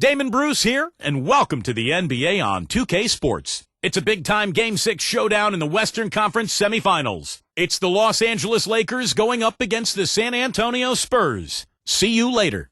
Damon Bruce here, and welcome to the NBA on 2K Sports. It's a big-time Game 6 showdown in the Western Conference Semifinals. It's the Los Angeles Lakers going up against the San Antonio Spurs. See you later.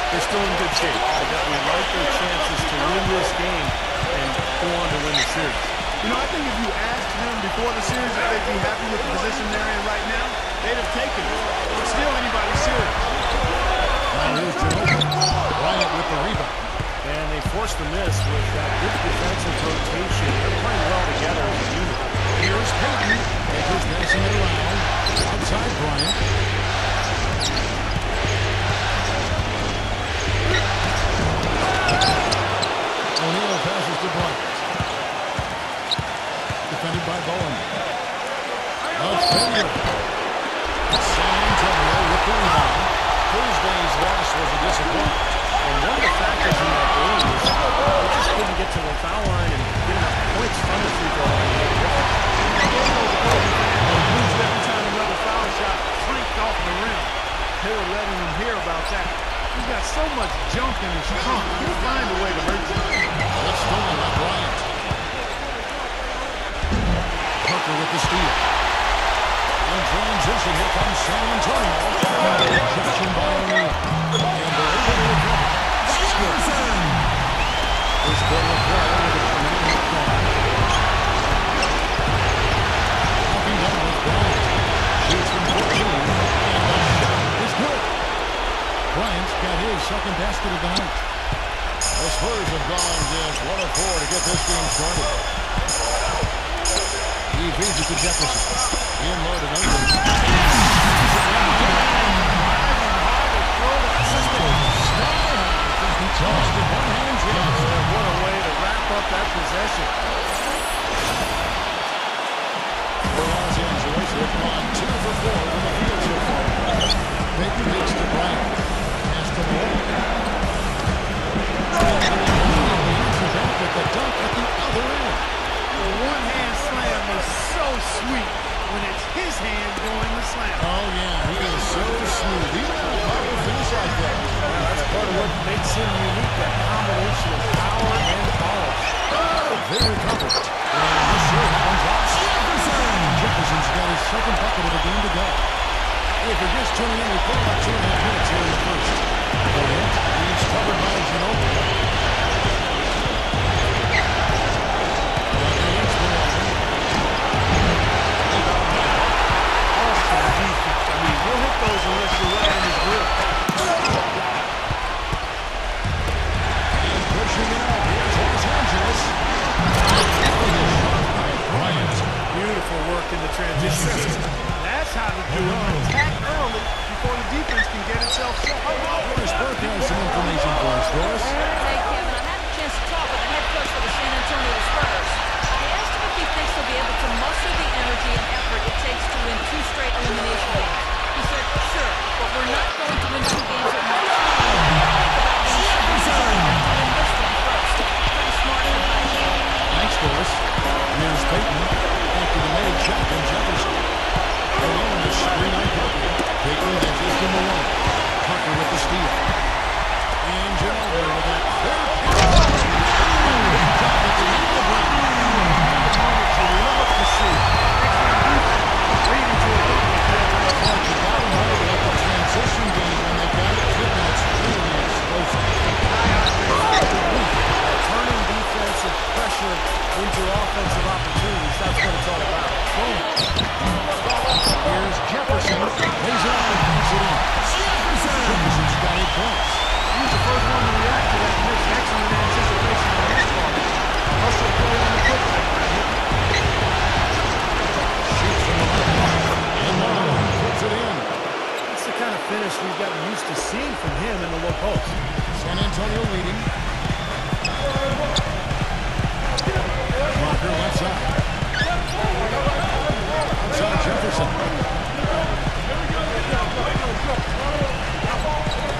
They're still in good shape. We like their chances to win this game and go on to win the series. You know, I think if you asked them before the series if they'd be happy with the position they're in right now, they'd have taken it. But still, anybody's serious. Now here's Ginobili. Bryant with the rebound. And they forced the miss with that good defensive rotation. They're playing well together as a unit. Here's Payton. Lakers passing it around. Outside Bryant. O'Neal passes to Bryant. Defended by Bowen. A failure. San Antonio with the rebound. Thursday's loss was a disappointment. And one of the factors in that game was they just couldn't get to the foul line and get enough points from the free throw line. Every time another foul shot flanked off the rim, they were letting him hear about that. He's got so much junk in his trunk. He'll find a way to hurt you. It's stolen by Bryant. Parker with the steal. In transition, here comes San Antonio. Rejection by O'Neal. And they're able to recover. Jefferson! First quarter of play with a 3-minute clock. Walking down with Bryant. Shoots from 14. And the shot is good. Bryant's got his second basket of the night. The Spurs have gone just 1 of 4 to get this game started. He feeds it to Jefferson. In low to Nathan. He tossed it one hand. What a way to wrap up that possession. For Los Angeles, they've gone 2 for 4 from the field so far. Payton hits to Bryant. Pass to Moore. With the dunk at the other end. The one-hand slam is so sweet when it's his hand doing the slam. Oh, yeah, he is so smooth. He had a power finish like that. That's part of what makes him unique, that combination of power and polish. They recovered. And this year happens off Jefferson. Jefferson's got his second bucket of the game to go. If you're just tuning in, we put about 2.5 minutes here in the first. Bryant, he's covered by Ginobili. He'll hit those unless you're right in his grip. And pushing it out. Here's Los Angeles. Bryant. Beautiful work in the transition. That's how to do it. Attack early before the defense can get itself seeing from him in the low post. San Antonio leading. Parker left side. Outside Jefferson.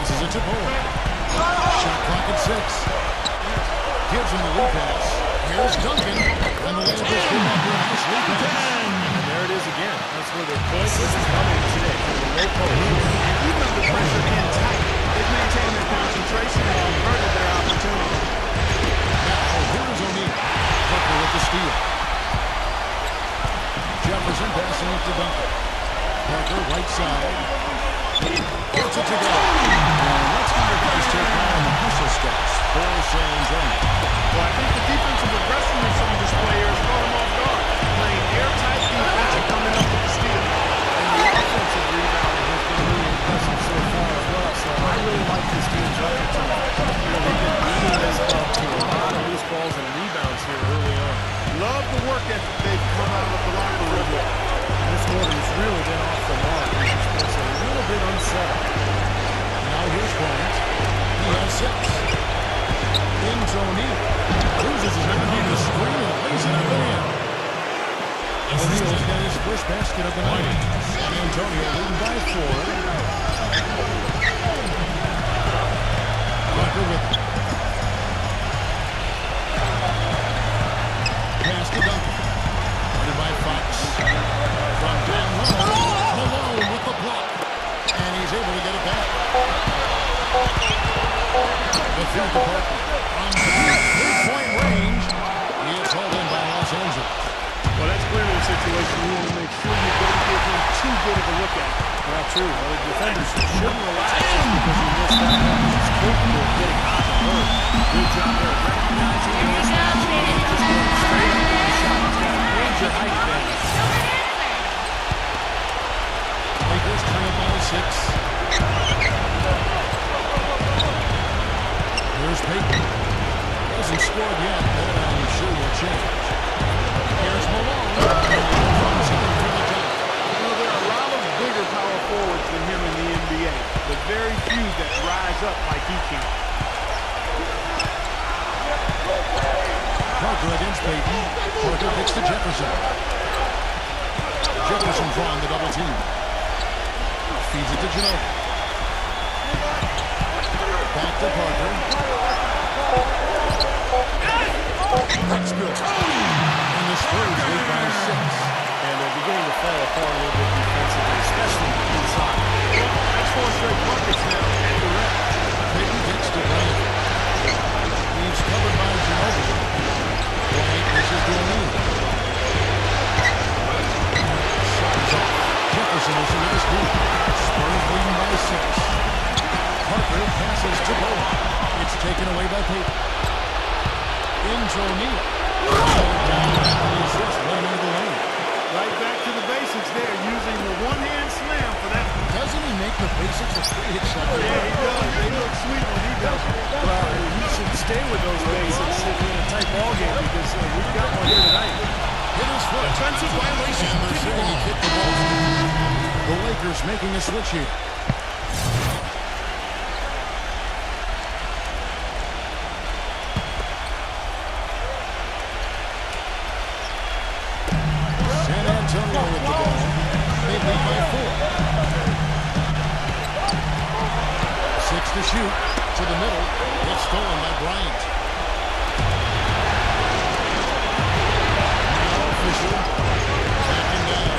This is a tip over. Shot clock at 6. Gives him the lead pass. Here's Duncan. And the layup is good after a nice lead pass. And there it is again. That's where their points is coming today. From the low post. Even under pressure and tight, they've maintained their concentration and converted their opportunity. Now, here's O'Neal. Parker with the steal. Jefferson passing it to Duncan. Parker, right side. Gets it to go. And let's see if this take on the hustle steps for San Antonio. Well, I think the defensive aggressiveness on display here has caught them off guard. Playing airtight defense and coming up with the steal. And the offensive rebounding has been really impressive so far as well. So I really like this team's effort tonight. They've been leading this up to a lot of loose balls and rebounds here early on. Love the work ethic they've come out of the locker room with. This quarter has really been off the mark. It's a little bit unsettled. Now here's Bryant. He has 6. Into O'Neal. Loses his man on the screen and lays it up and in. O'Neal's got his first basket of the night. San Antonio leading by 4. Parker with it. Pass to Duncan. Guarded by Fox. From down low. Malone with the block. And he's able to get it back. The field to Parker. On 3-point range. He is hauled in by Los Angeles. Well, that's clearly a situation you want to make sure you don't give him too good of a look at. Well, true. Well, the defenders shouldn't relax just because he missed that one. He's capable of getting hot and hurt. Good job there recognizing the mismatch and just going straight up with the shot. He's got a major height advantage. Lakers trail by 6. Here's Payton. Hasn't scored yet, but I'm sure will change. Here's Malone. Comes in for the dunk. You know, there are a lot of bigger power forwards than him in the NBA, but very few that rise up like he can. Parker against Payton. Parker picks to Jefferson. Jefferson drawing the double team. Feeds it to Ginobili. Back to Parker. That's good. And the Spurs lead by 6. And they're beginning to fall apart a little bit defensively, especially inside. That's 4 straight buckets now at the rim. Payton gets to Bryant. He's covered by Ginobili. Bryant misses to O'Neal. Shot is off. Jefferson is into the scoop. Spurs leading by 6. Parker passes to Bowen. It's taken away by Payton. Into O'Neal. Down after the assist, right into the lane. Right back to the basics there, using the one-hand slam for that. Doesn't he make the basics a pretty exciting? Yeah, he does. They look sweet when he does it. Well, he should stay with those basics in a tight ball game because we've got one here tonight. Hit his foot. Offensive violation. And they're saying he kicked the ball. The Lakers making a switch here. San Antonio with the ball. They lead by 4. 6 to shoot. To the middle. It's stolen by Bryant. Now Fisher. Backing down.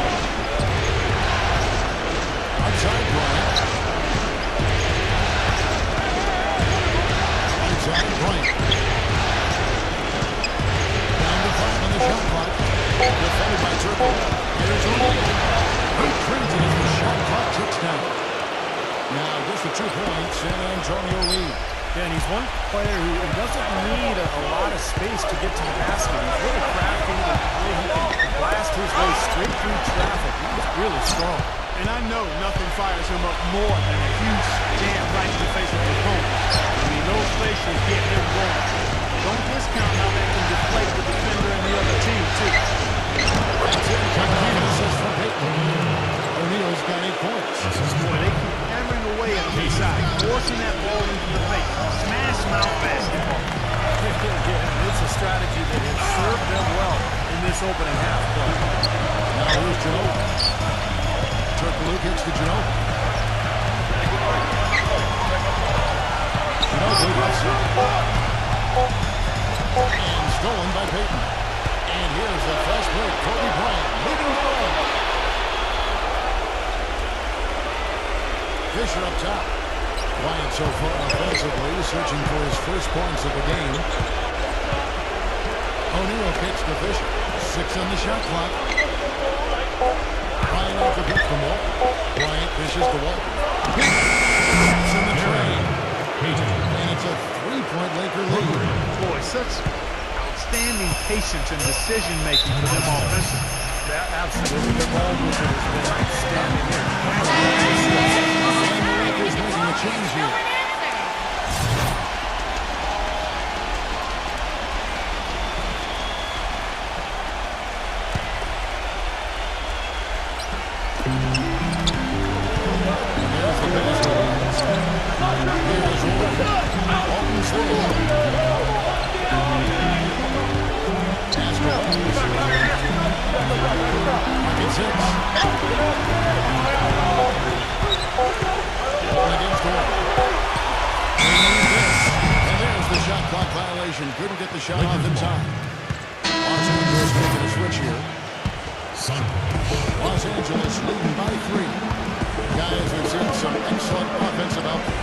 Outside Bryant. Outside Bryant. Down to 5 on the shot clock. Defended by Turkle. Here's O'Neal. He trades it as the shot clock ticks down. Now just the 2 points. San Antonio lead. Yeah, and he's one player who doesn't need a lot of space to get to the basket. He's really crafty. The way he can blast his way straight through traffic. He's really strong. And I know nothing fires him up more than a huge jam right in the face of the opponent. I mean, those faces get him going. Don't discount how that can deflate the defender and the other team, too. That's it. Complete assist from Payton. O'Neal's got 8 points. Boy, they keep hammering away at the inside. pushing that ball into the paint. Smash mouth basketball. Yeah, it's a strategy that has served them well in this opening half. Now here's Ginobili. Turkoglu gets to Ginobili. Ginobili gets it. And stolen by Payton. And here's the fast break. Kobe Bryant leading the run. Fisher up top. Bryant so far offensively, searching for his first points of the game. O'Neal kicks to Fisher. 6 on the shot clock. Bryant off the pick from Walt. Bryant fishes to Walt. That's in the train. And it's a 3-point Laker lead. Boy, such outstanding patience and decision-making for them offensively. Yeah, absolutely. Their ball movement has been outstanding here. And the Lakers making a change here. Couldn't get the shot off in time. Los Angeles making a switch here. Los Angeles leading by 3. Guys, we've seen some excellent offensive output.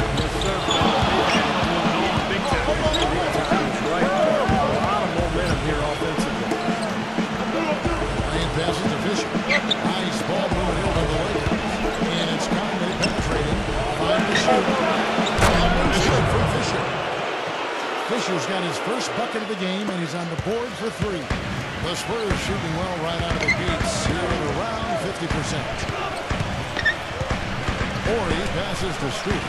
Big time. Right. A lot of momentum here offensively. Bryant passes to Fisher. Nice ball moving over the Lakers. And it's Conley penetrating. Find the shoot. And shoot for Fisher. Fisher's got his first bucket of the game, and he's on the board for 3. The Spurs shooting well right out of the gates here at around 50%. Horry passes to Street.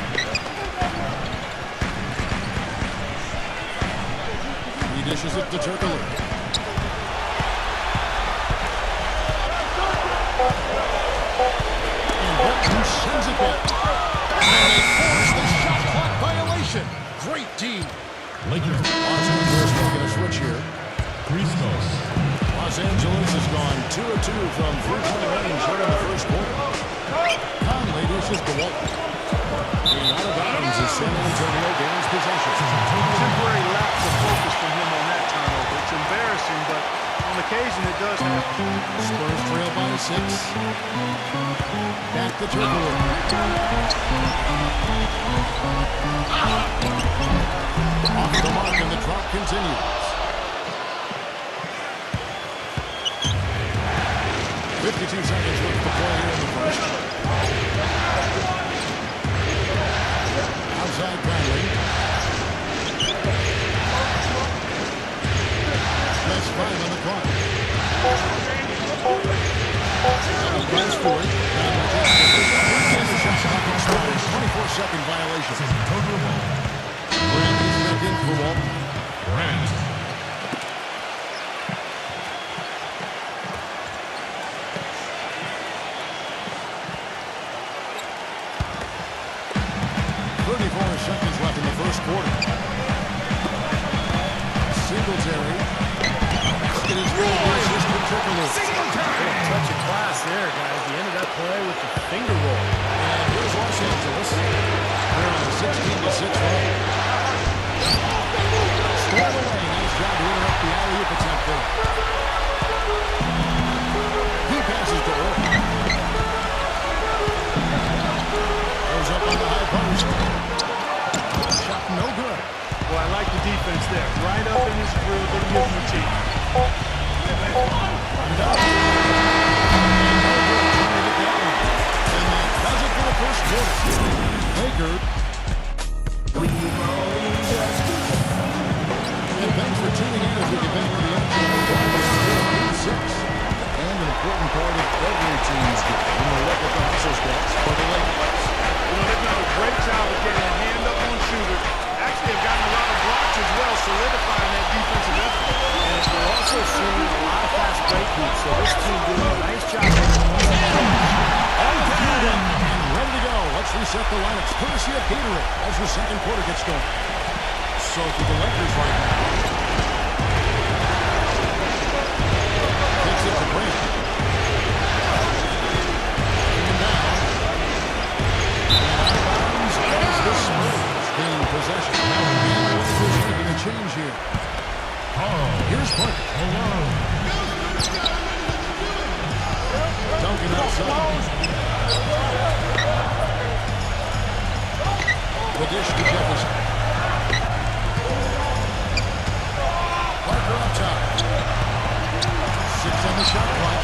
He dishes it to Turkoglu. And Bolton sends it back. And they force the shot clock violation. Great D. Los Angeles making a switch here. Los Angeles has gone 2 of 2 from 3-point range here in the first quarter. Conley dishes to Walton. And out of bounds is San Antonio gains possession. Temporary lapse of focus from him on that turnover. It's embarrassing, but on occasion it does happen. Spurs trail by 6. Back to Turkoglu. Off the mark, and the clock continues. 52 seconds left to play here in the first. Outside Conley. That's 5 on the clock. Double goes for it. And the shot clock expires. 24-second violation. Bradley's back in for Walton. 34 seconds left in the first quarter. Singletary. Look at his goal assist to Turkoglu. Touch of class there, guys. The end of that play with the finger roll. And here's Los Angeles. They're on a 16-6 run. Storm away. Nice job to interrupt the alley-oop attempt there. He passes to Earl. Goes up on the high post. Shot no good. Well, I like the defense there. Right up in his grill, didn't give him a chance. And that does it for the first quarter. Laker. And thanks for tuning in as we continue the action. 6. And an important part of every team's game. We'll look at the hustle stats for the Lakers. They've done a great job of getting a hand up on shooters. Actually, have gotten a lot of blocks as well, solidifying that defensive effort. And we're also seeing a lot of fast break moves, so this team doing a nice job. Unfueled and ready to go. Let's reset the lineups. Courtesy of Gatorade as the second quarter gets going. So to the Lakers right now. Takes it to Grant. Taking down. And out of bounds as the Spurs gain possession. Now again, the Lakers making a change here. Here's Parker. Duncan outside. The dish to Jefferson. Parker up top. 6 on the shot clock.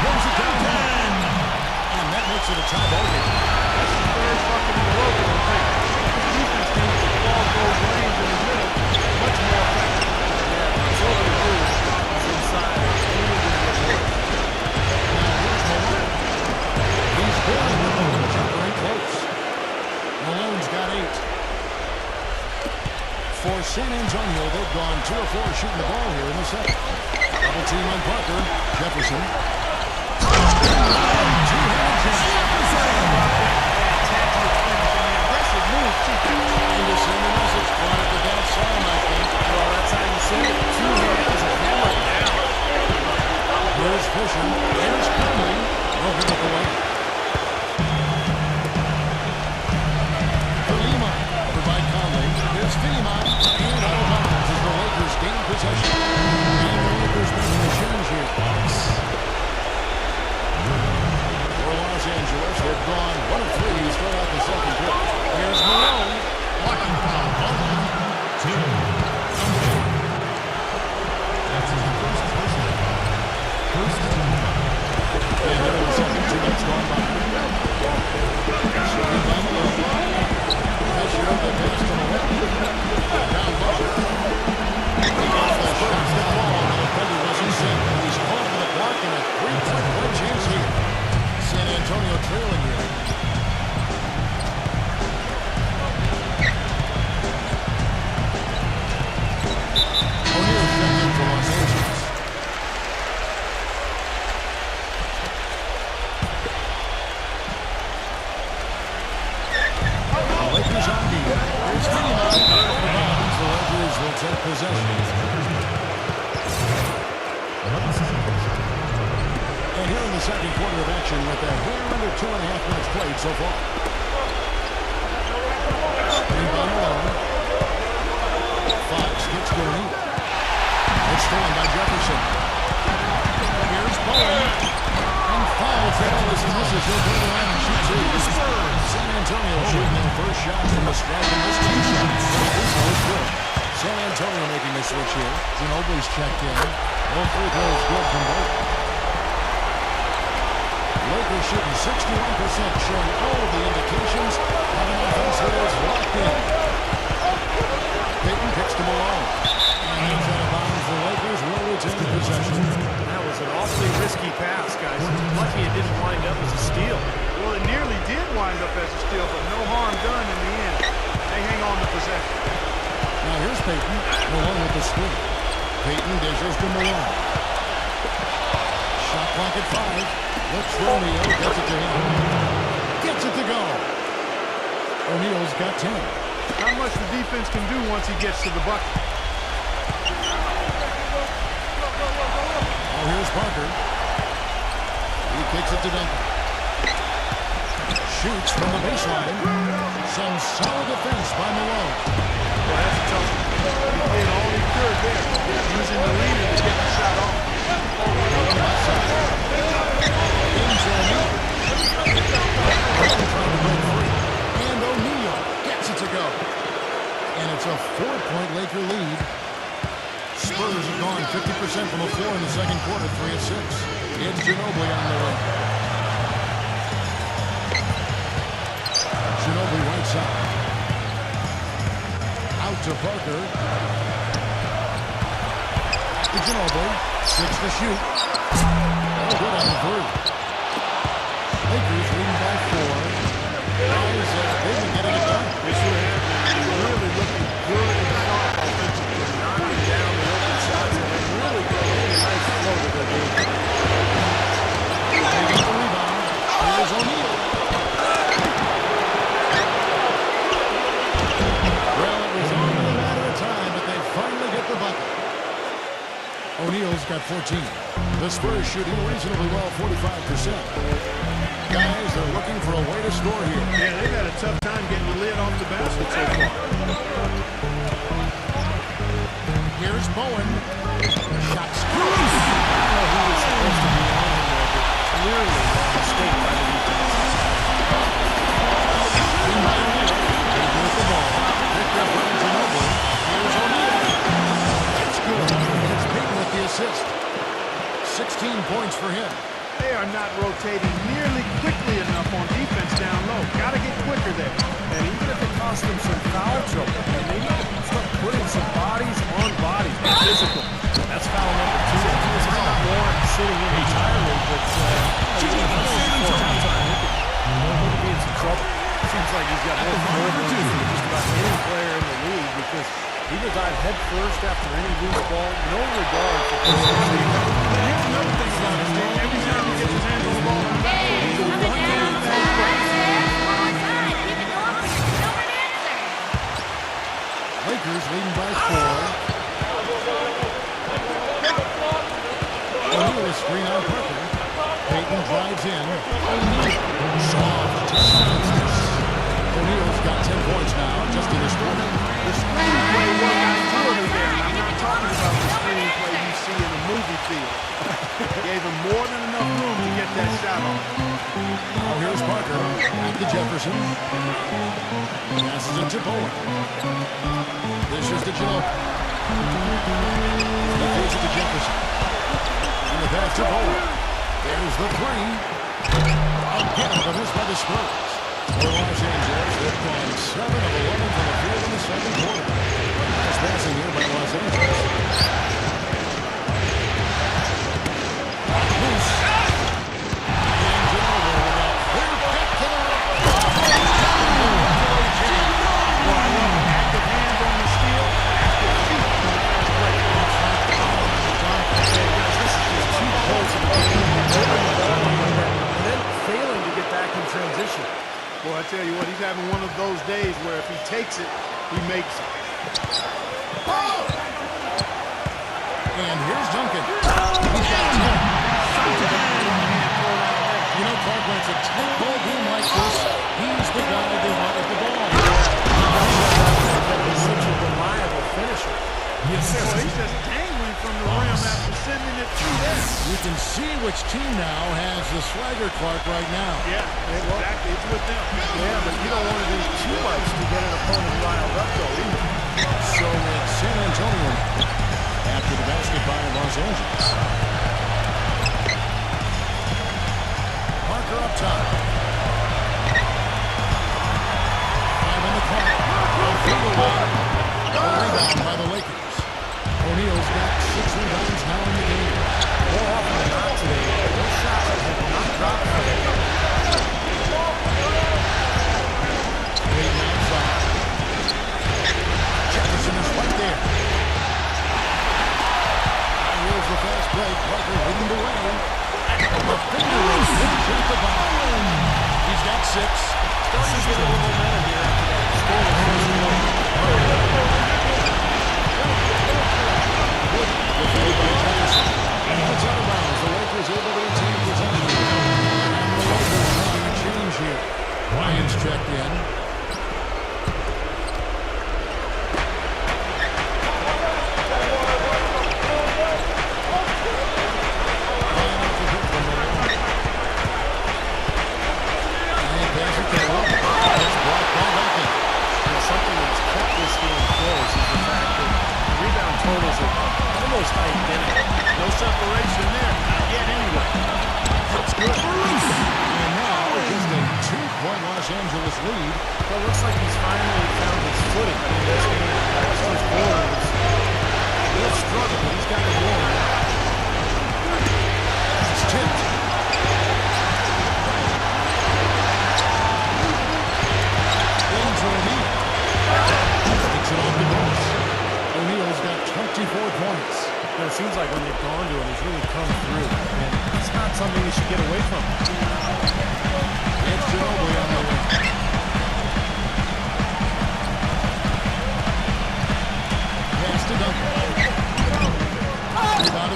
Throws it down. And that makes it a tie ball game. That's the third bucket in a row for the Lakers. Defense needs to clog those lanes in the middle much more effectively. Yeah, it's over the blue. It's inside. It's only going to get worse. Now here's Malone. He's good. Jumper in close. Malone's got 8. For San Antonio, they've gone 2 of 4 shooting the ball here in the second. Double team on Parker. Jefferson. Two-handed Jefferson. Aggressive move, too. Into Simmons. It's caught at the downtside, I think. Well, that's how you send it. 2 hands and hammer it down. Here's Fisher. Here's Conley. No good at the way. Lima. Over by Conley. Here's Lima. And out of bounds as the Lakers gain possession. And the Lakers making a change here. For Los Angeles, they've gone 1 of 3 to start out the second quarter. Here's Malone. Blocking foul. 2. That's his first personal. And here in the second, 2 minutes gone by. Shooting by Malone. Pressure of the pass to Malone. Down low. He gets the shot to the ball, and the defender wasn't set. He's called for the block, and a 3-point play chance here. San Antonio trailing here. O'Neal checked in for Los Angeles. The Lakers on D. Here's Lima. The Lakers will take possession. And here in the second quarter of action with a hair under 2.5 minutes played so far. Screen by Malone. Fox gets to O'Neal. It's stolen by Jefferson. Here's Bowen. And fouls as he misses. He'll go around and shoot 2. San Antonio shooting their first shot from the stripe in this 2 shots. This is good. San Antonio making the switch here. Ginobili's checked in. All 3 throws good from both. Lakers shooting 61%, showing all of the indications of an offense that is locked in. Payton kicks to Malone. And he's out of bounds. The Lakers will retain possession. That was an awfully risky pass, guys. Lucky it didn't wind up as a steal. Well, it nearly did wind up as a steal, but no harm done in the end. They hang on to possession. Now here's Payton. Malone with the screen. Payton dishes to Malone. Shot clock at 5. Looks for O'Neal. Gets it to him. Gets it to go. O'Neal's got 10. Not much the defense can do once he gets to the bucket. Oh, here's Parker. He kicks it to Duncan. Shoots from the baseline. Some solid defense by Malone. Well, that's a tough one. He did all he could there, using the leader to get the shot off. Into O'Neal. Trying to break free. And O'Neal gets it to go. And it's a 4-point Laker lead. Spurs have gone 50% from the floor in the second quarter, 3 of 6. It's Ginobili on the way. Ginobili right side. Out to Parker. Back to Ginobili. 6 to shoot. Oh, good on the 3. Lakers leading by 4. Guys, they've been getting it done. They sure have been really looking good and sharp offensively, knocking down the open shots, and they're really getting a nice flow to their game. O'Neal's got 14. The Spurs shooting reasonably well, 45%. Guys, they're looking for a way to score here. Yeah, they've had a tough time getting the lid off the basket so far. Here's Bowen. Shots. I don't know who was supposed to be on him there, but clearly a mistake by the defense. With the ball. Picked up Antonio. Here's O'Neal. That's good. It's Payton with the assist. 16 points for him. They are not rotating nearly quickly enough on defense down low. Got to get quicker there. And even if it costs them some foul trouble, they need to start putting some bodies on bodies. Be physical. That's foul number 2. It's not Warren sitting in entirely, but he'll be in some trouble. Seems like he's got more forward than just about any player in the league because he will dive head first after any loose ball, no regard for personal safety. Here's another thing about this game. Every time he gets his hands on the ball, he's a one-handed play. Lakers leading by 4. O'Neal is screen on Parker. Payton drives in. Soft to Sanchez. O'Neal's got 10 points now, just in his quarter. The screenplay worked out clearly there. I'm not talking about the screenplay you see in a movie field. Gave him more than enough room to get that shot off. Now here's Parker. Back to Jefferson. Passes it to Bowen. This is the jump. He gives it to Jefferson. And the pass to Bowen. There's the three. Again, but missed by the Spurs. For Los Angeles, they've gone 7 of 11 from the field in the second quarter. Nice passing here by Los Angeles. Loose. Transition. Boy, I tell you what, he's having one of those days where if he takes it, he makes it. And here's Duncan. He's got 10. You know, Clark, when it's a tight ball game like this, he's the guy they want with the ball. He's such a reliable finisher. Yes, sir. Boy, he's just dangling from the rim after sending it through there. You can see which team now has the swagger, Clark, right now. Yeah, exactly. It's with them. Yeah, but you don't want to do too much to get an opponent riled up, though, either. So it's San Antonio after the basket by Los Angeles. Parker up top. 5 on the clock. A rebound by the Lakers. O'Neal's got 6 rebounds now in the game. More often than not today, those shots have not dropped for him. Payton outside. Jefferson is right there. Here's the fast break. Parker leading the way. The finger roll finish at the bottom. He's got 6. Starting to get a little momentum here after that scoreless first quarter. It's out of bounds. The Lakers able to retain possession. And the Lakers making a change here. Ryan's checked in. Something that's kept this game close is the fact that the rebound totals are almost identical. No separation there. Not yet anyway. That's good. And now just a 2-point Los Angeles lead. Well, it looks like he's finally found his footing in this game. That's first quarter was a little struggle, but he's got it going. It's tipped. Into O'Neal. Takes it off the glass. O'Neal's got 24 points. You know, it seems like when they've gone to him, he's really come through. And it's not something you should get away from. It's Ginobili on the way. Pass to Duncan. Rebounded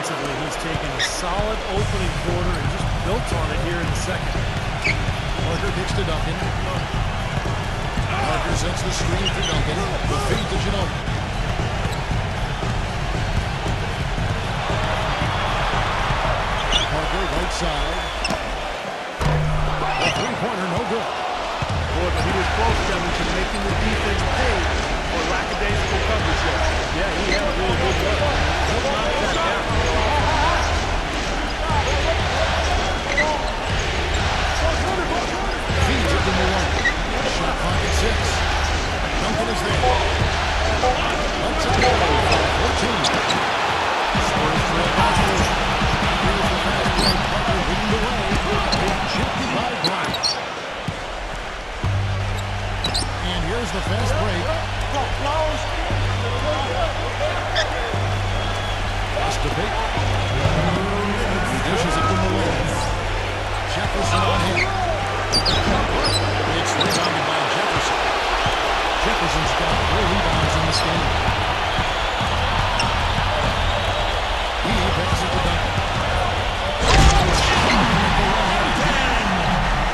Defensively, he's taken a solid opening quarter and just built on it here in the second. Parker kicks to Duncan. Parker sets the screen for Duncan. The feed to Ginobili. Parker, right side. A three-pointer, no good. Boy, but he was close, Kevin, to making the defense pay for lackadaisical coverage there. Yeah, he had a really good look. He'll knock that down. Feeds it to Malone. Shot clock at 6. Duncan is there. Let's go. 14. Spurs trail by 3. Here's the fast break. Parker leading the way. Rejected by Bryant. And here's the fast break. Pass to Big. He dishes it to Malone. Jefferson on him. It's rebounded by Jefferson. Jefferson's got 4 rebounds in this game. He passes to Duncan.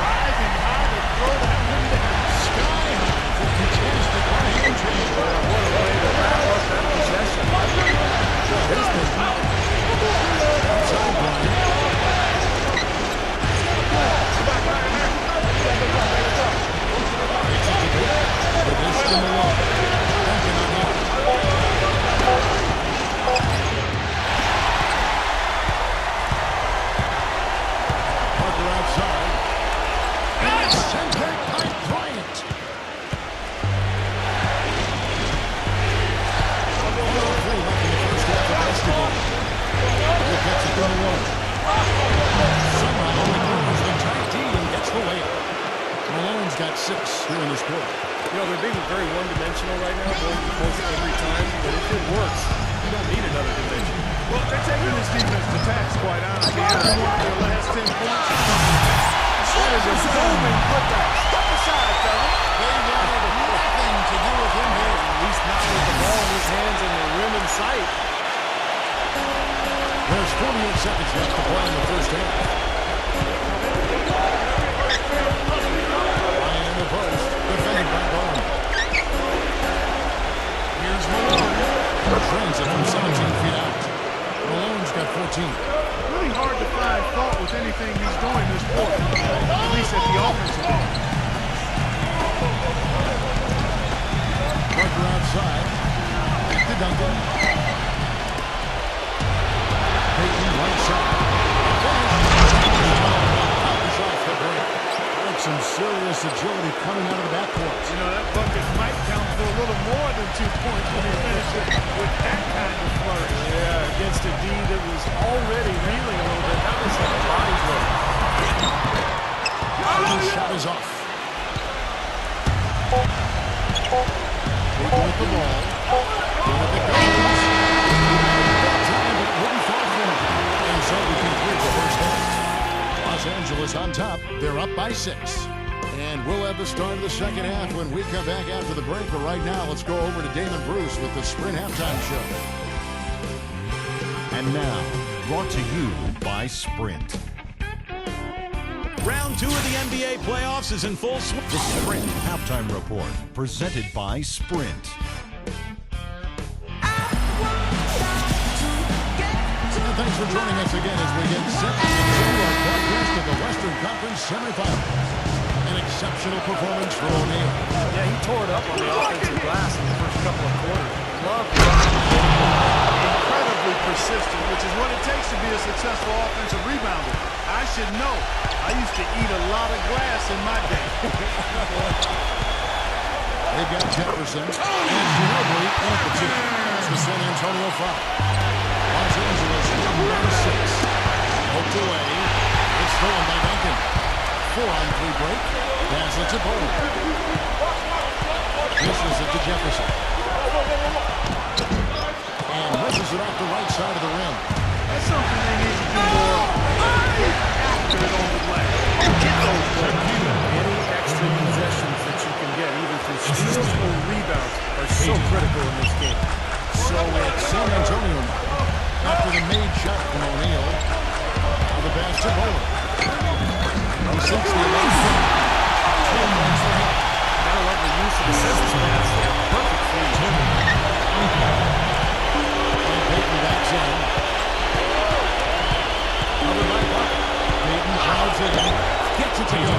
Rising high to throw that one down. Sky high for fantastic right-hand change. What a way to wrap up that possession. Here's the outside Bryant. The dish to Malone. Duncan on him. Parker outside. And it's sent back by Bryant. No play left in the first half of basketball. He gets it to Malone. Somehow McCollum's the tight D and gets the layup. Malone's got 6 here in this quarter. You know, they're being very one-dimensional right now, going to the post every time, but if it works, you don't need another dimension. Well, they're taking this defense to task, quite honestly. They want their last 10 points. That is a booming putback. Step aside, fella. They wanted nothing to do with him here. At least not with the ball in his hands and the rim in sight. There's 48 seconds left to play in the first half. Ryan in the post, defended by Bone. Here's Malone. Trains it from 17 feet out. Malone's got 14. Really hard to find fault with anything he's doing this quarter, at least at the offensive end. Parker outside. Back to Duncan. Peyton right side. Finish off the break. That's some serious agility coming out of the backcourt. You know, that bucket might count for a little more than 2 points when he finishes with that kind of flourish. Yeah, against a D that was already reeling a little bit. That was like a body blow. The shot is off. Taking with the ball. One of the goals. That time, but it wouldn't fall for him. And so we conclude the first half. Los Angeles on top. They're up by 6. And we'll have the start of the second half when we come back after the break. But right now, let's go over to Damon Bruce with the Sprint Halftime Show. And now, brought to you by Sprint. Round 2 of the NBA playoffs is in full swing. The Sprint Halftime Report, presented by Sprint. And thanks for joining us again as we get set to continue our broadcast of the Western Conference Semifinals. An exceptional performance for O'Neal. Yeah, he tore it up on the offensive glass in the first couple of quarters. Love Incredibly persistent, which is what it takes to be a successful offensive rebounder. I should know. I used to eat a lot of glass in my day. They've got Jefferson and Ginobili at the 2. It's the San Antonio foul. Los Angeles leading by 6. Poked away. It's stolen by Duncan. 4-on-3 break. Pass it to Bone. Misses it to Jefferson. And misses it off the right side of the rim. That's something they need to do more of. Get after it on the glass. Get those points. any extra possessions that you can get, even through steals or rebounds, are so critical in this game. So it's San Antonio now. After the a made shot from O'Neal. Now the pass to Bowler. He sinks the 11 point. 10 points for him. Gotta love the use of the census pass there. Perfect feed. And Payton backs in. Covered by Buck. Payton drives it in. Gets it to go.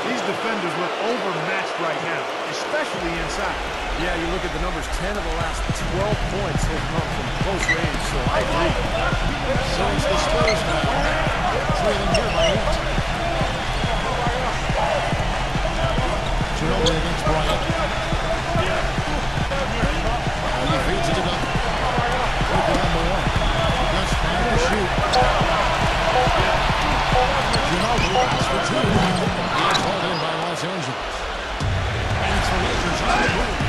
These defenders look overmatched right now, especially inside. Yeah, you look at the numbers, 10 of the last 12 points have come from close range, so I agree. So it's the Spurs now. Trailing here by 8. Ginobili against Bryant. And he feeds it to Duncan. Open on the one. Just trying to shoot. Ginobili pass for 2. He is hauled in by Los Angeles. And it's the Lakers on the move.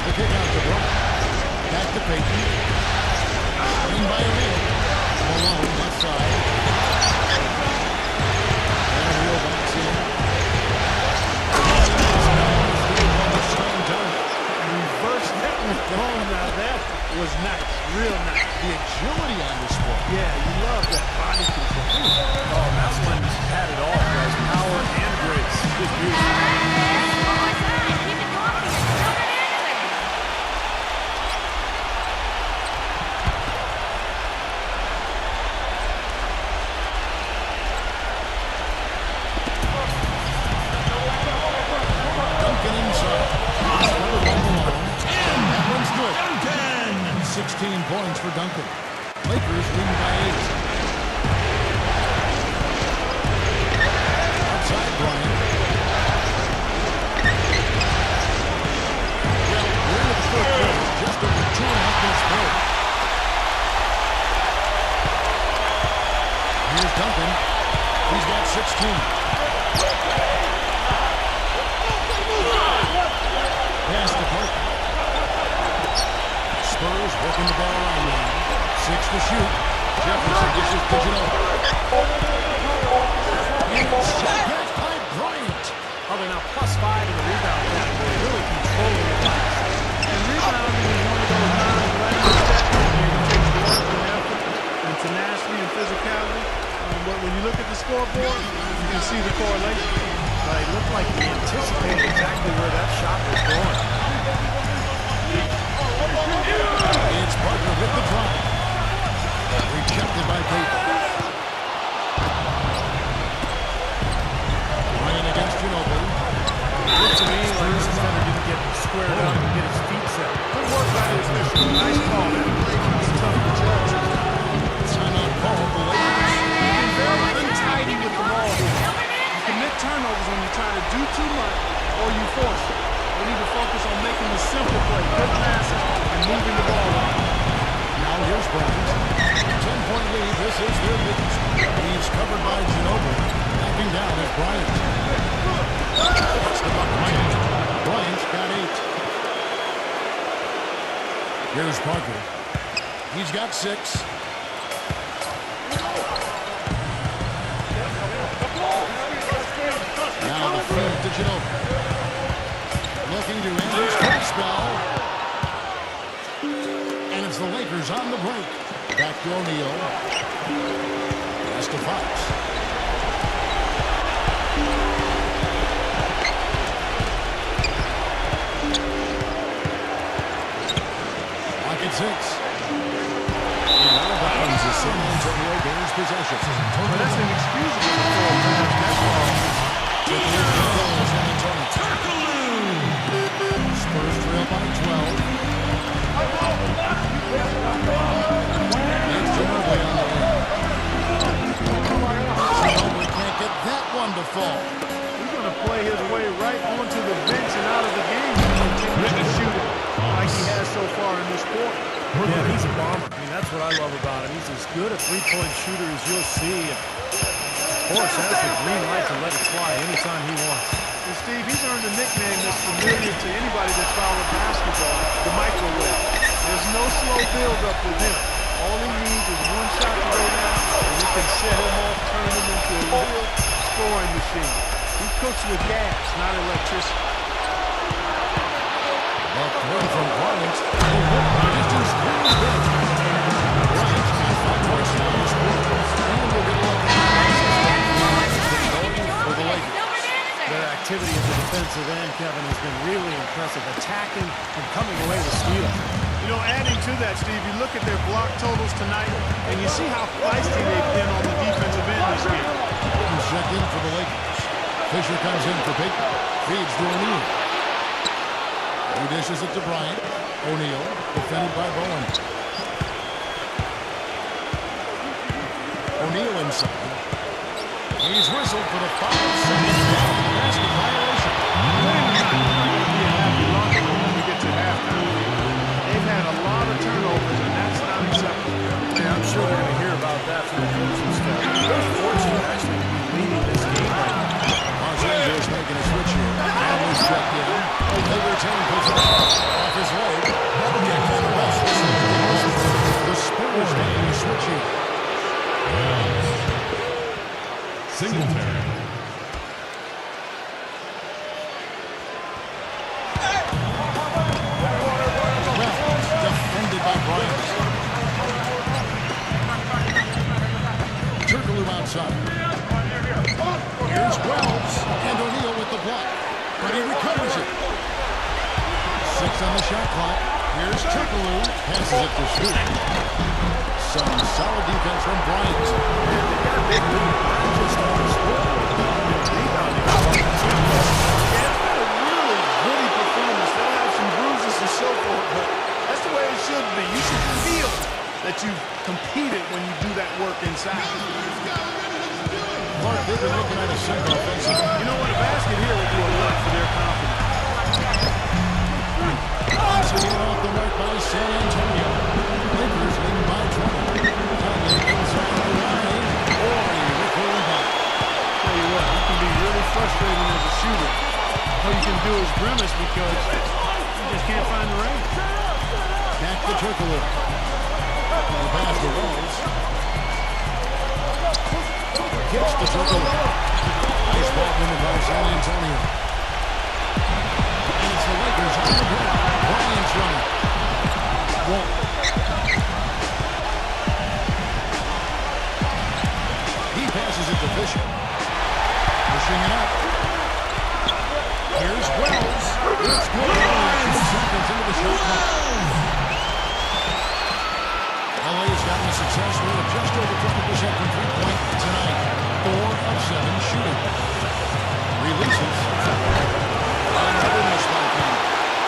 The kick out to Bryant. Back to Payton. Screen by O'Neal. Malone left side. And O'Neal backs in. Reverse that with Malone now. That was nice, real nice. The agility on this sport. Yeah, you love that body control. Oh, that one had it all, guys. Power and grace. Just beautiful. Duncan inside. He's covered by Malone. And that one's good. Duncan! 16 points for Duncan. Lakers leading by 8. Outside Bryant. Well, we're into the fourth quarter. Just over 2.5 minutes played. Here's Duncan. He's got 16. Pass to Parker. Spurs working the ball around now. 6 to shoot. Jefferson dishes to Ginobili. And shot catch by Bryant. Oh, they're now +5 in the rebound category. Really controlling the box. And rebounding is one of those non-random stats. It takes work and effort and tenacity and physicality. But when you look at the scoreboard, you can see the correlation. It looked like he anticipated exactly where that shot was going. It's Parker with the drive. Rejected by Payton. Bryant against Ginobili. Looks to me like this defender didn't get squared up and get his feet set. Good work by the official. Nice call. It's tough to judge. Timeout call for the Lakers. Being very untidy with the ball here. You commit turnovers when you try to do too much or you force it. We need to focus on making the simple play, good passes, and moving the ball on. Now here's Bryant. 10-point lead. This is their biggest. He's covered by Ginobili. Backing down is Bryant. That's the buck Bryant. Bryant's got 8. Here's Parker. He's got 6. Now the feed to Ginobili. Looking to end his cold spell. And it's the Lakers on the break. Back to O'Neal. Pass to Fox. Lock at 6. And out of bounds is San Antonio gains possession. Well, that's inexcusable for a pass. That's all. Taking it to go, San Antonio. Spurs trail by 12. Next Ginobili on the wing. Ginobili can't get that one to fall. He's going to play his way right onto the bench and out of the game if he continues to shoot it like he has so far in this quarter. Yeah, he's a bomber. I mean, that's what I love about him. He's as good a three-point shooter as you'll see. And of course, has the green light to let it fly anytime he wants. And Steve, he's earned a nickname that's familiar to anybody that's followed basketball, the microwave. There's no slow build-up with him. All he needs is one shot to go down, and he can set him off, turn him into a real scoring machine. He cooks with gas, not electricity. Well, thrown from Bryant. defense. Distance is good. Bryant got 5 points on this quarter. And we'll get a look at for the Lakers. Their activity at the defensive end, Kevin, has been really impressive. Attacking and coming away with steals. You know, adding to that, Steve, you look at their block totals tonight, and you see how feisty they've been on the defensive end this game. Who's checked in for the Lakers. Fisher comes in for Baker. Feeds to O'Neal. He dishes it to Bryant. O'Neal, defended by Bowen. O'Neal inside. He's whistled for the 5 seconds down. Basket violation. When we get to halftime, they've had a lot of turnovers, and that's not acceptable. Yeah, I'm sure they're going to hear about that from the coaching staff. They're fortunate, actually, to be leading this game right now. Los Angeles making a switch here. Almost checked in. They retain possession. Off his leg. Double kick on the west. The Spurs making a switch here. Singletary. Defended by Bryant. Turkoglu outside. Here's Wells. And O'Neal with the block. But he recovers it. 6 on the shot clock. Here's Turkoglu. Passes it to Shoot. Some solid defense from Bryant. They got a big lead. Not just on the scoreboard, but on their rebounding. Yeah, it's been a really gritty performance. They'll have some bruises and so forth, but that's the way it should be. You should feel that you've competed when you do that work inside. Mark, they've been looking at a single offensive. You know what? A basket here would do a lot for their confidence. Once again off the mark by San Antonio. Lakers leading by 20. Conley inside the line. Horry with the rebound. Tell you what, you can be really frustrating as a shooter. All you can do is grimace because you just can't find the range. Back to Turkoglu. The pass to Wells. Gets to Turkoglu. Nice ball winning by San Antonio. And it's the Lakers on the break. Bryant's running. Won't. He passes it to Fisher. Pushing it up. Here's Wells. It's good. 2 seconds into the shot clock. LA's gotten a success rate of just over 50% from three-point tonight. 4 of 7 shooting. Releases. Another miss by King.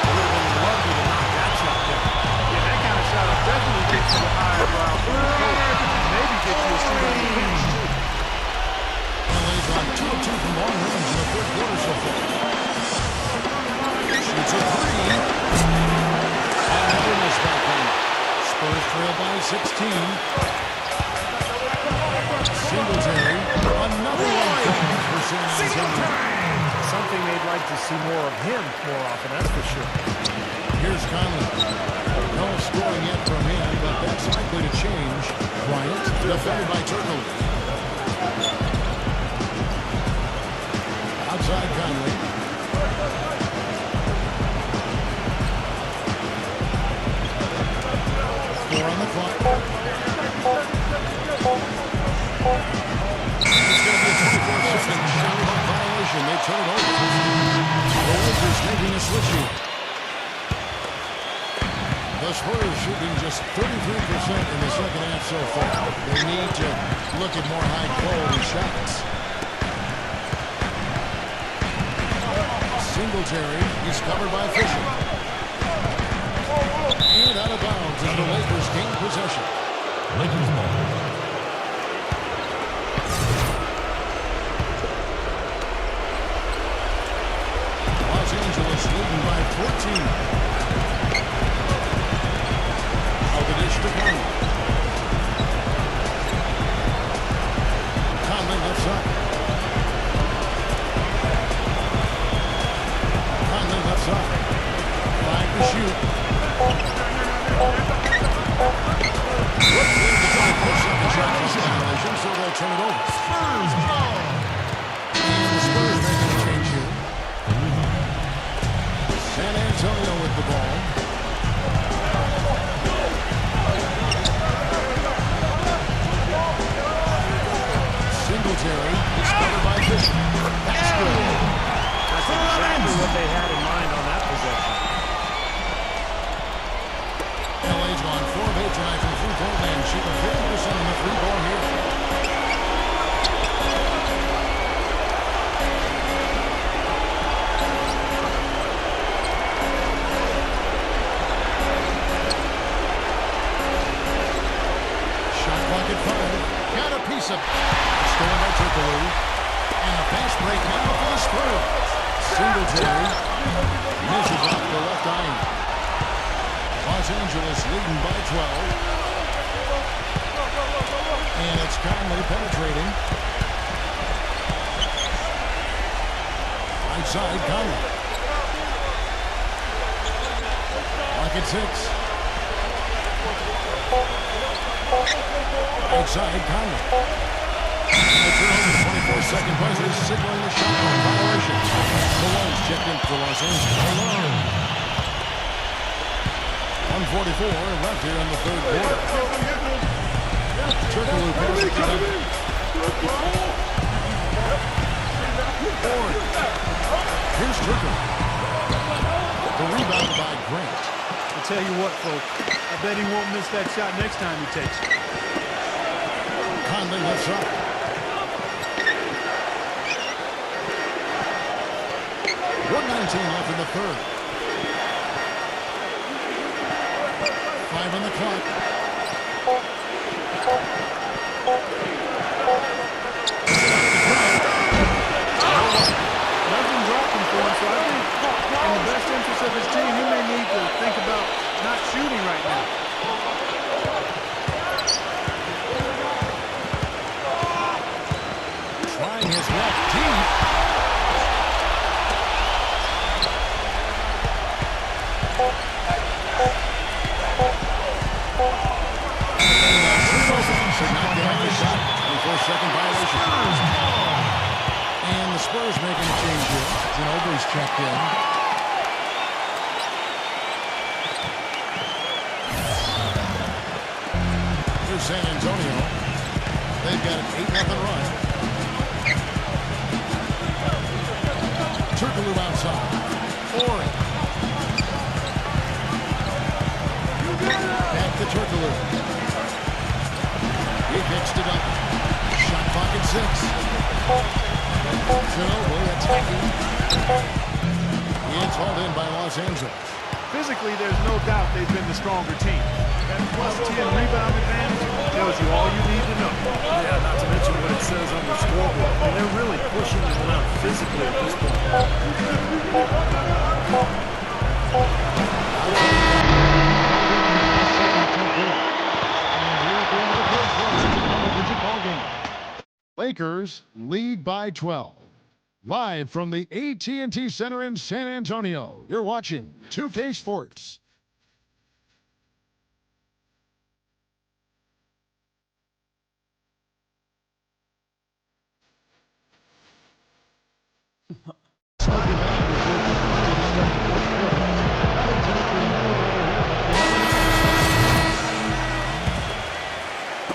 Would have been lucky to knock that shot down. Yeah, that kind of shot will definitely get you the higher brow for the coach. Maybe get you a seat on the bench, too. LA's on 2 of 2 from long range in the third quarter so far. Shoots a 3. Another miss by King. Spurs trail by 16. Singletary. Another one for San Antonio. Something they'd like to see more of him more often, that's for sure. Here's Conley. No scoring yet from him, but that's likely to change. Bryant, defended by Turkoglu. Outside Conley. Four on the clock. It's going to be a 24-second shot clock violation. They turn it over. The Lakers making a switch here. The Spurs shooting just 33% in the second half so far. They need to look at more high-quality shots. Singletary, he's covered by Fisher. And out of bounds as the Lakers gain possession. Lakers ball. Los Angeles leading by 14. Out the dish to Conley. Conley left side. Conley left side. 5 to shoot. Violation, so they'll turn it over. Spurs ball. And the Spurs making a change here. San Antonio with the ball. Singletary is covered by Fisher. That's good. That's exactly what they had in mind on that possession. LA's gone 4 of 8 tonight from free throw land, shooting 50% on the free ball here. Shot clock at 5. Got a piece of stolen by Turkoglu. And a fast break now for the Spurs. Singletary measures off the left eye. Los Angeles leading by 12. And it's Conley penetrating. Right side, Conley. Clock at 6. Right side, Conley. The turnover, 24-second buzzer signaling the shot clock violation. Malone's checked in for Los Angeles. 1:44 left here in the third quarter. Turkoglu passes it to them. Here's Turkoglu. The rebound by Grant. I'll tell you what, folks. I bet he won't miss that shot next time he takes it. Conley left side. .119 left in the third. 5 on the clock. Nothing dropping for him, so I think in the best interest of his team, he may need to think about not shooting right now. Trying his left deep. Second violation. And the Spurs making a change here. Ginobili's checked in. Here's San Antonio. They've got an 8-0 run. Turkoglu outside. Forey. Back to Turkoglu. He fixed it up. Shot clock at 6. Ginobili attacking. It's hauled in by Los Angeles. Physically, there's no doubt they've been the stronger team. That +10 rebound advantage tells you all you need to know. Yeah, not to mention what it says on the scoreboard. I mean, they're really pushing them around physically at this point. Lakers lead by 12. Live from the AT&T Center in San Antonio, you're watching 2K Sports.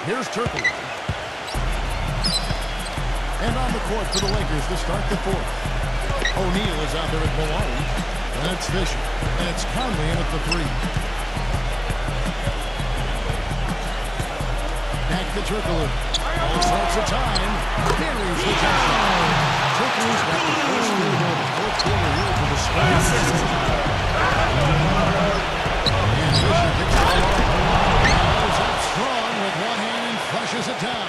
Here's Turkoglu. And on the court for the Lakers to start the fourth. O'Neal is out there at Malone. And it's Fisher. And it's Conley in at the 3. Back to Turkoglu. All sorts of time. Buries the jump shot. Turkoglu's got the first field goal of the fourth quarter here for the Spurs. And Fisher gets the ball. Goes up strong with one hand and flushes it down.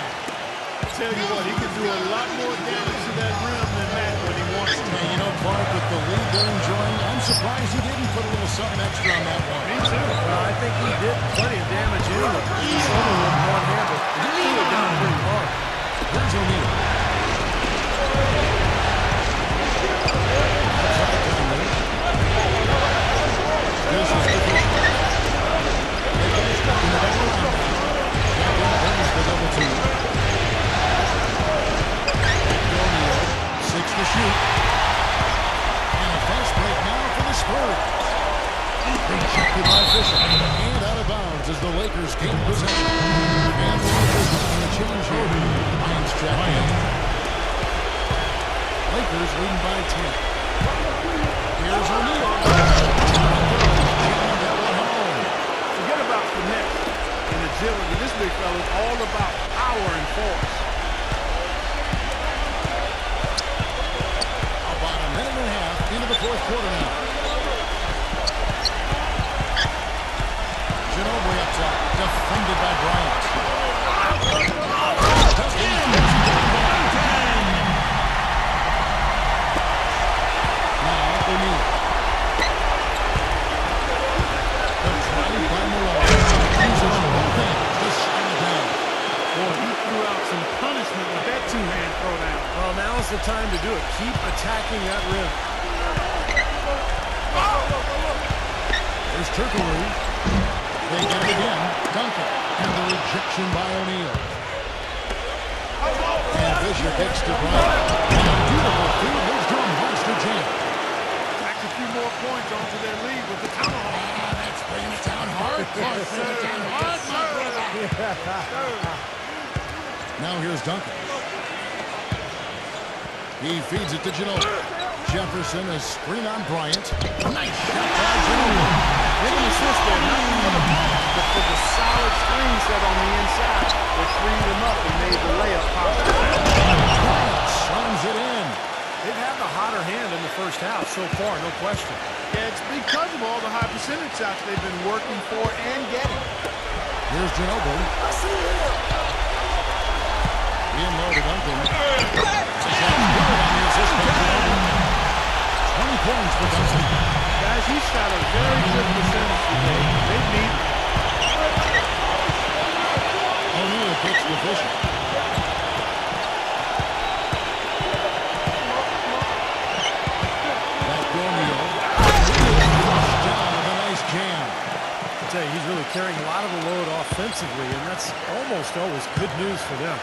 Tell you what, he can do a lot more damage to that rim than that when he wants to. And you know, Clark, with the lead they're enjoying, I'm surprised he didn't put a little something extra on that one. Me too. I think he did plenty of damage anyway. He's only with one hand, but he threw it down pretty hard. Here's O'Neal. This is the Fisher. They finished up in the double round. Jackson brings the double team. O'Neal, 6 to shoot. And a fast break now for the Spurs. Rejected by Fisher. And out of bounds as the Lakers gain possession. And the Lakers making a change here. Hines checked in. Lakers leading by 10. Here's O'Neal. Forget about finesse and agility. This big fella is all about power and force. About a minute and a half into the fourth quarter now. Ginobili up top, defended by Bryant. Now O'Neal. The drive by Malone. Uses both hands to slam it down. Boy, he threw out some punishment with that two-hand throwdown. Well, now's the time to do it. Keep attacking that rim. There's Turkoglu. They get it again. Duncan. And the rejection by O'Neal. And Fisher kicks to Bryant. And a beautiful feed leads to a monster jam. Backs a few more points onto their lead with the tomahawk. That's bringing it down hard. Bringing it down hard, my brother. Now here's Duncan. He feeds it to Ginobili. Jefferson, a screen on Bryant. Nice shot by Ginobili. Getting the assist there, not for the pass, but for the solid screen set on the inside. They freed him up and made the layup possible. Bryant slams it in. They've had the hotter hand in the first half so far, no question. Yeah, it's because of all the high percentage shots they've been working for and getting. Here's Ginobili. Being low to Duncan. On the assist by Ginobili. 20 points for Duncan. Guys, he shot a very good percentage today. They need it. O'Neal kicks the Fisher. Back to O'Neal. Down with a nice jam. I tell you, he's really carrying a lot of the load offensively, and that's almost always good news for them.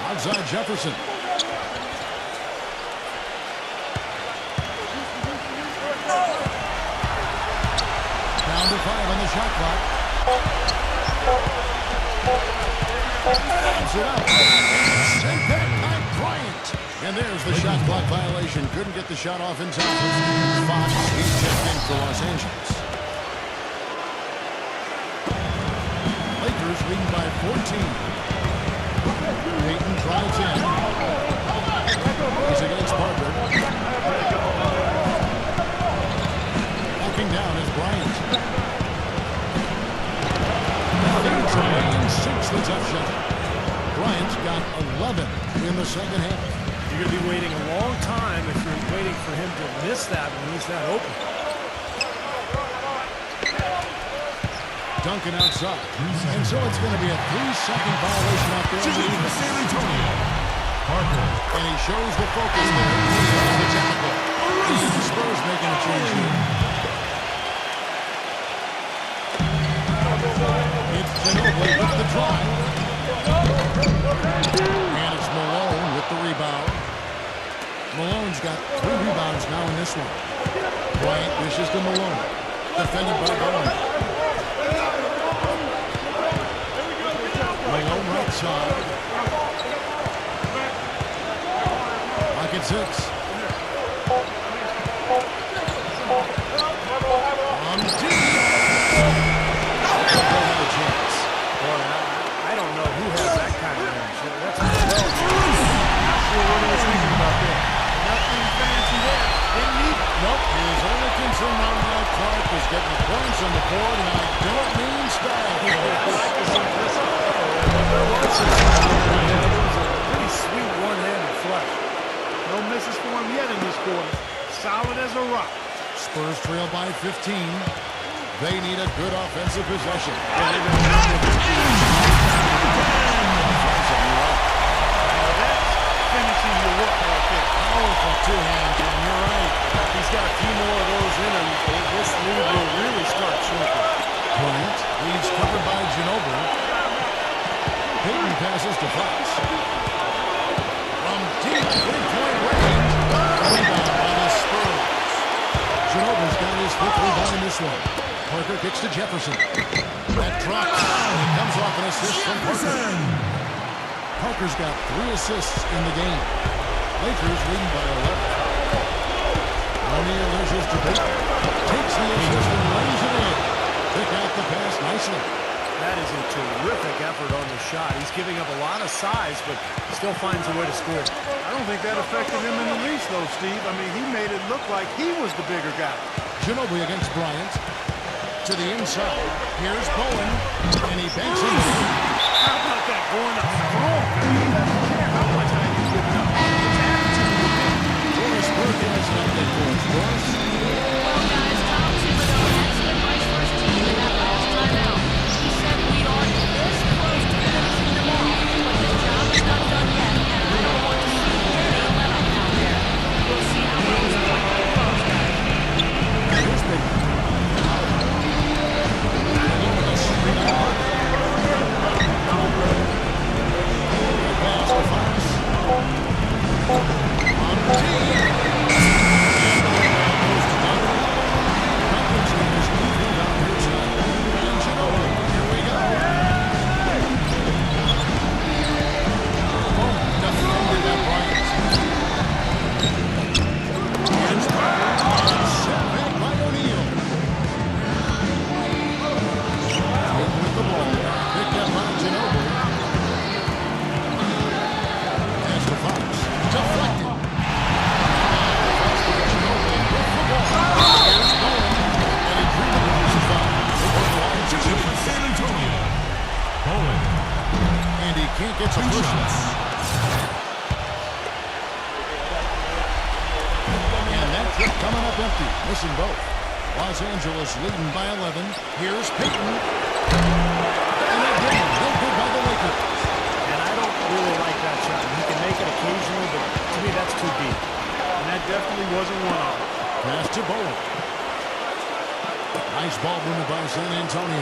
Outside Jefferson. Down to 5 on the shot clock. Bounce it up. Sent back by Bryant. And there's the shot clock violation. Couldn't get the shot off in time. Fox, he's checked in for Los Angeles. Lakers leading by 14. Payton drives in. He's against Parker. Walking down is Bryant. And sinks the tough shot. Bryant's got 11 in the second half. You're going to be waiting a long time if you're waiting for him to miss that when he's that open. Duncan outside. And so it's going to be a 3-second violation out there. For San Antonio. Parker. And he shows the focus there. The tackle. The Spurs making a change here. It's Ginobili with the drive. And it's Malone with the rebound. Malone's got 3 rebounds now in this one. Bryant dishes to Malone. Defended by Malone. Malone right side. Pocket 6. On deep. I don't know who has that kind of range. That's well. Not sure what he was thinking about there. Nothing fancy there. Didn't need it. Nope. His only concern on that Clark is getting the points on the board, and I don't mean style. There was a pretty sweet one-handed flush. No misses for him yet in this quarter. Solid as a rock. Spurs trail by 15. They need a good offensive possession. Finishing your work right there. Powerful two-hand, and you're right. If he's got a few more of those in him, this lead will really start shrinking. Bryant leads covered by Ginobili. Payton passes to Fox. From deep three-point range. Rebound by the Spurs. Ginobili's got his 5th rebound in this one. Parker kicks to Jefferson. That drops. It comes off an assist from Parker. Parker's got 3 assists in the game. Lakers leading by 11. O'Neal, there's his debate. Takes the assist and lays it in. Pick out the pass nicely. That is a terrific effort on the shot. He's giving up a lot of size, but still finds a way to score. I don't think that affected him in the least, though, Steve. I mean, he made it look like he was the bigger guy. Ginobili against Bryant. To the inside. Here's Bowen. And he banks in. How about that going up strong? I mean, he doesn't care how much height he's giving up. His attitude with him. Boris Burke has an update for us. Boris? Well, guys, Tom Thibodeau has hit my first team in that last timeout. He said we are this close to finishing them off, but the job is not done yet, and I don't want to see any let-up out there. We'll see how well this point goes, guys. Here's Big. Pass to Fox. On the tee. Can't get some shots. And that trip coming up empty, missing both. Los Angeles leading by 11. Here's Payton. And that game, no good by the Lakers. And I don't really like that shot. He can make it occasionally, but to me that's too deep. And that definitely wasn't one of them. Pass to Bowen. Nice ball movement by San Antonio.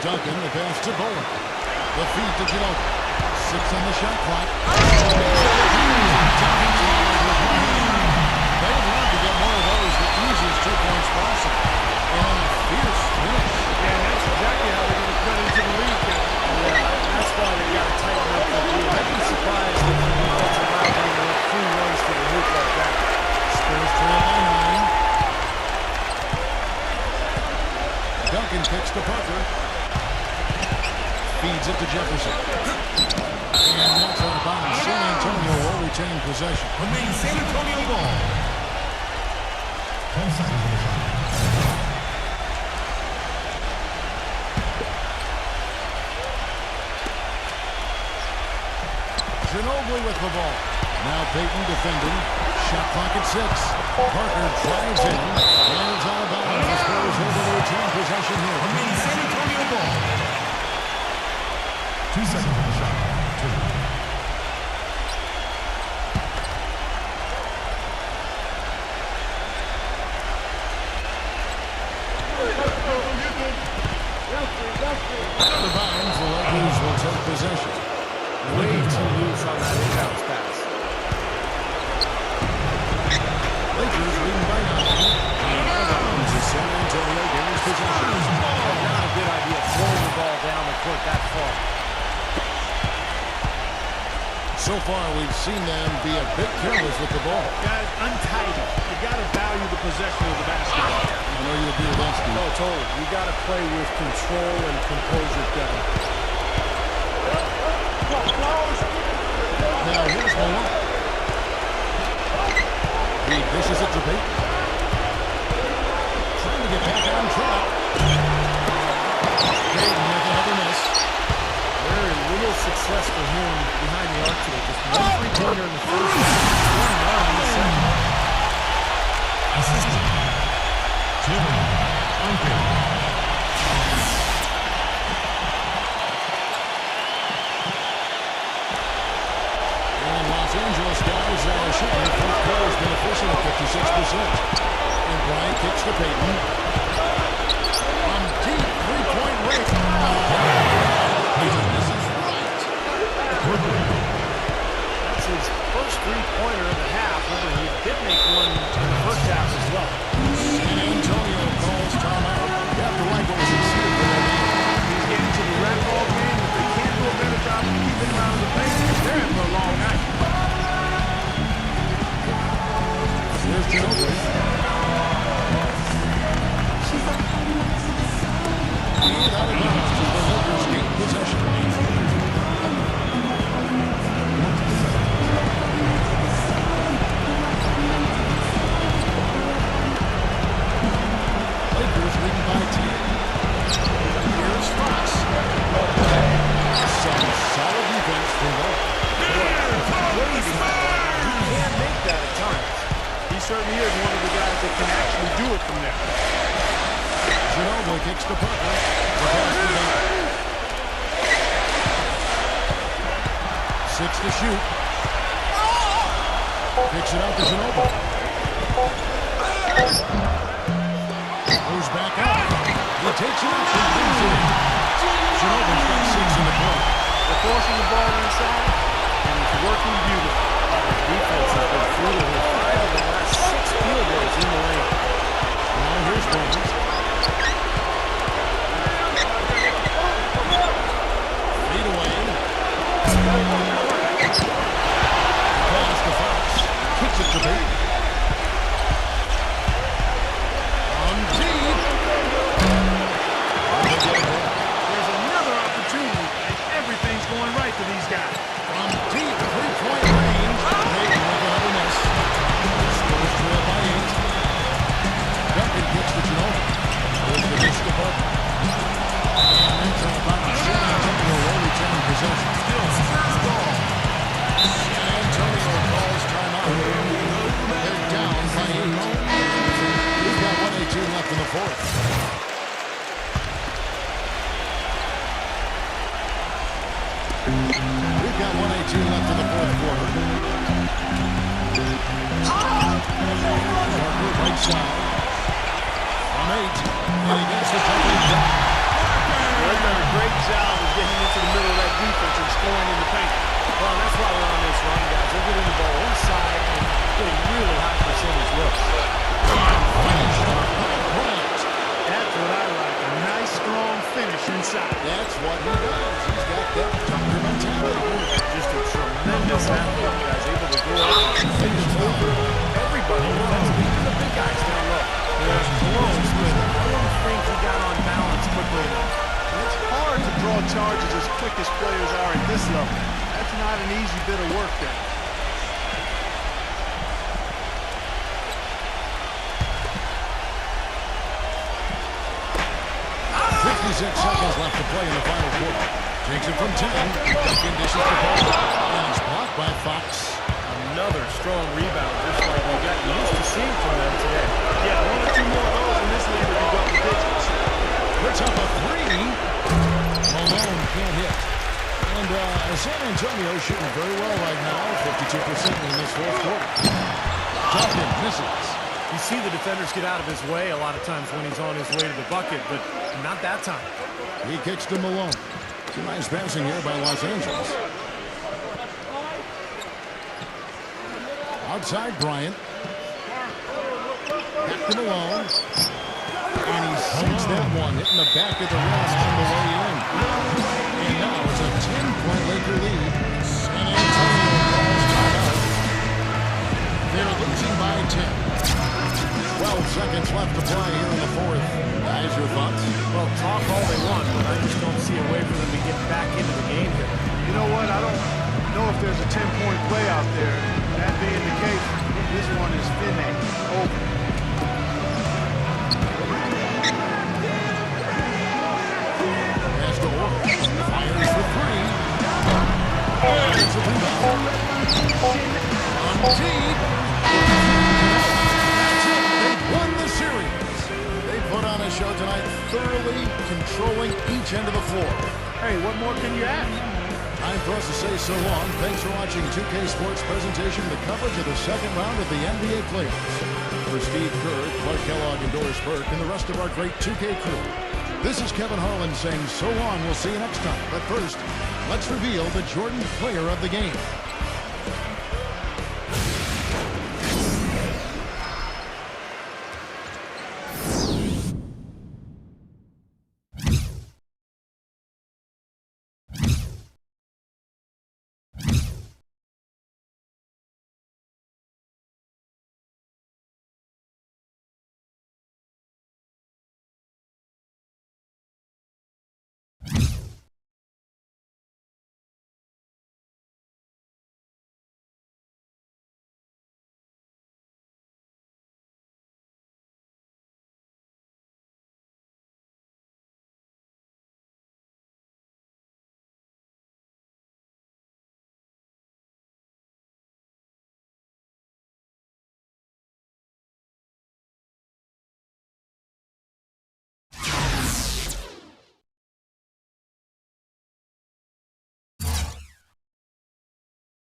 Duncan, the pass to Bowen. The feed to Ginobili. 6 on the shot clock. They'd love to get more of those, the easiest 2 points possible. And a fierce finish. Yeah, that's exactly how they're going to cut into the lead. That's why they got to tighten up the deal. I'd be surprised if the defensive line didn't let 3 runs to the hoop like that. Spurs trail by 9. Duncan kicks to Parker. Feeds it to Jefferson. And that's out of bounds. San Antonio will retain possession. Remains San Antonio ball. 10 seconds on the shot. Ginobili with the ball. Now Payton defending. Shot clock at 6. Parker drives in. And it's out of bounds. The Spurs able to retain possession here. Remains San Antonio ball. 2 seconds on the shot. 2. Out of bounds, the Lakers will take possession. Way too loose on that inbounds pass. Lakers leading by 9. And out of bounds as San Antonio gains possession. Not a good idea throwing the ball down the court that far. So far, we've seen them be a bit careless with the ball. Guys, untidy. You got to value the possession of the basketball. I know you agree with that, Steve. No, totally. You got to play with control and composure, Kevin. Now here's Malone. He dishes it to Payton. Trying to get back on track. Payton with another miss. Very little success for him behind the arc today. Just 1 3-pointer in the first half, 1 in the second. Assistant. Jimmy. Duncan. And Los Angeles guys shooting the fourth quarter has been efficient at 56%. And Bryant kicks to Payton. On deep 3-point range. That's his first 3 And out of bounds as the Lakers gain possession. Lakers leading by 10. Here's Fox. Some solid defense from both. Crazy. He can make that at times. He certainly is one of the guys that can actually do it from there. Ginobili kicks to Parker. The pass to Down. 6 to shoot. Kicks it out to Ginobili. Goes back out. He takes it up and brings it in. Ginobili's got 6 in the corner. They're forcing the ball inside, and it's working beautifully. The defense has been brutal with 5 of the last 6 field goals in the lane. Now here's Barnes. Lead away. Pass to Fox. Kicks it to Bates. On deep. There's another opportunity, and everything's going right for these guys. From deep 3-point range. Bates with another miss. Spurs trail by 8. Duncan kicks to Ginobili. With the miss to Parker. And that's all about San Antonio will retain possession. Still Spurs ball. San Antonio calls timeout. They're down by 8. We've got 1:18 left in the fourth. We've got 1:18 left in the fourth quarter. Parker right side. From 8. And he gets the jumping shot. They've done a great job of getting into the middle of that defense and scoring in the paint. Well, that's why we're on this run, guys. They're getting the ball inside and getting really high percentage looks. Finished on Bryant. That's what I like, a nice, strong finish inside. That's what he does. He's got that junker mentality. Just a tremendous athlete, guys. Able to go up and finish over everybody. Even the big guys down low. They're close, but I don't think he got on balance quickly enough. It's hard to draw charges as quick as players are at this level. That's not an easy bit of work there. Seconds left to play in the final quarter. Takes it from 10. Duncan dishes to Parker. And it's blocked by Fox. Another strong rebound, just like we got used to seeing from them today. Yeah, 1 or 2 more goals in this league will be double digits. Puts up a 3. Malone can't hit. And San Antonio shooting very well right now. 52% in this fourth quarter. Duncan misses. You see the defenders get out of his way a lot of times when he's on his way to the bucket, but not that time. He kicks to Malone. Some nice passing here by Los Angeles. Outside Bryant. Back to Malone. And he sinks that one, hitting the back of the rim on the way in. And now it's a 10-point Laker lead. San Antonio calls timeout. They're losing by 10. 12 seconds left to play here in the fourth. Guys, your thoughts? Well, talk all they want, but I just don't see a way for them to get back into the game here. You know what? I don't know if there's a 10-point play out there. That being the case, this one is finished. Over. Pass to Orr. Fires for 3. It's a rebound. On deep. That's it. They won the series. They put on a show tonight, thoroughly controlling each end of the floor. Hey, what more can you ask? Time for us to say so long. Thanks for watching 2K Sports presentation, the coverage of the second round of the NBA playoffs. For Steve Kerr, Clark Kellogg, and Doris Burke, and the rest of our great 2K crew, this is Kevin Harlan saying so long. We'll see you next time. But first, let's reveal the Jordan Player of the Game.